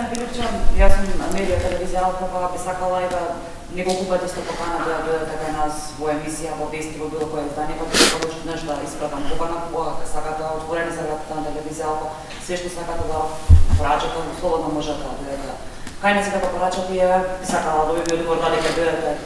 Господин Филипче, јас сум медија телевизија Алфа, би сакала и да неколку пати сте покана да дојдете кај нас во емисија, во вести, во било кое издание, па ќе почнеш да испратам покана, кога сакате отворени за вратата на телевизија Алфа, се што сакате да порачате, слободно можете да дојдете. Кај нас да порачате и сакала да ви одговор дали ќе дојдете,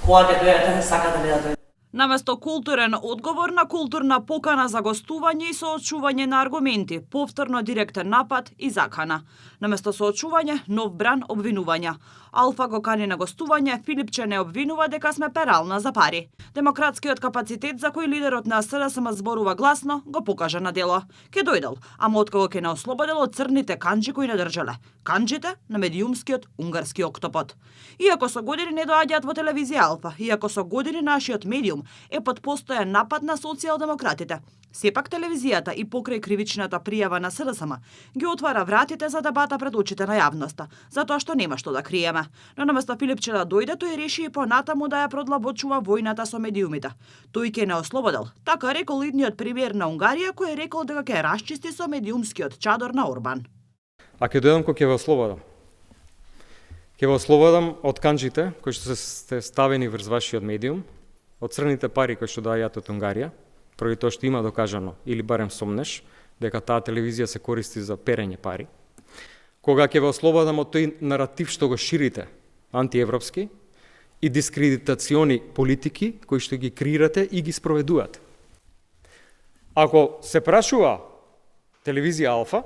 кога ќе дојдете, сакате ли да дојдете. Наместо културен одговор на културна покана за гостување и соочување на аргументи, повторно директен напад и закана. Наместо соочување, нов бран обвинувања. Алфа го кани на гостување, Филипче не обвинува дека сме перална за пари. Демократскиот капацитет за кој лидерот на СДСМ зборува гласно, го покажа на дело. Ке дојдел, ама откако ке не ослободел од црните канџи кои не држале. Канџите на медиумскиот унгарски октопод. Иако со години не доаѓаат во телевизија Алфа, иако со години нашиот медиум е под постојан напад на социјалдемократите, сепак телевизијата и покрај кривичната пријава на СДСМ ги отвара вратите за дебата пред очите на јавноста, затоа што нема што да криеме. Но наместо Филипче да дојде, тој реши и понатаму да ја продлабочува војната со медиумите. Тој ке не ослободел, така рекол идниот премиер на Унгарија, кој е рекол дека ќе расчисти со медиумскиот чадор на Орбан. А ќе дојдам кога ќе ве ослободам. Ќе ве ослободам од канџите кои што сте ставени врз вашиот медиум, од црните пари кои што доаѓаат од Унгарија, поради тоа што има докажано, или барем сомнеш, дека таа телевизија се користи за перење пари. Кога ќе ве ослободам од тој наратив што го ширите, антиевропски, и дискредитациони политики кои што ги креирате и ги спроведувате. Ако се прашува телевизија Алфа,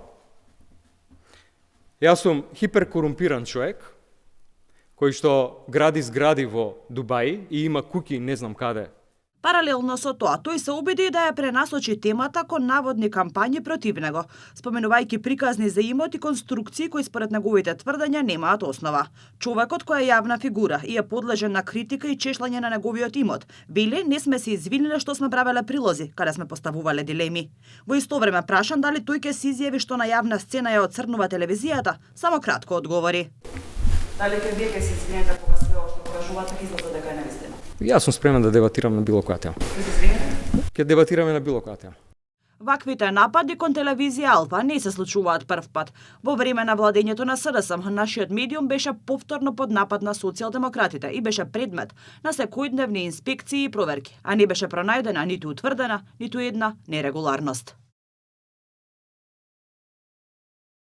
јас сум хиперкорумпиран човек, кој што гради згради во Дубај и има куќи не знам каде. Паралелно со тоа, тој се убеди да ја пренасочи темата кон наводни кампањи против него, споменувајќи приказни за имот и конструкции кои според неговите тврдења немаат основа. Човекот кој е јавна фигура и е подлежен на критика и чешлање на неговиот имот, вели не сме се извиниле што сме правеле прилози, каде сме поставувале дилеми. Во исто време прашан дали тој ќе се изјави што на јавна сцена ја оцрнува телевизијата, само кратко одговори. Дали вие ќе се извинете кога све што кажувате ќе излезе дека е навистина? Јас сум спремен да дебатирам на било која тема. Ќе дебатираме на било која тема. Ваквите напади кон телевизија Алфа не се случуваат прв пат. Во време на владењето на СДСМ, нашиот медиум беше повторно под напад на социјалдемократите и беше предмет на секојдневни инспекции и проверки, а не беше пронајдена ниту утврдена, ниту една нерегуларност.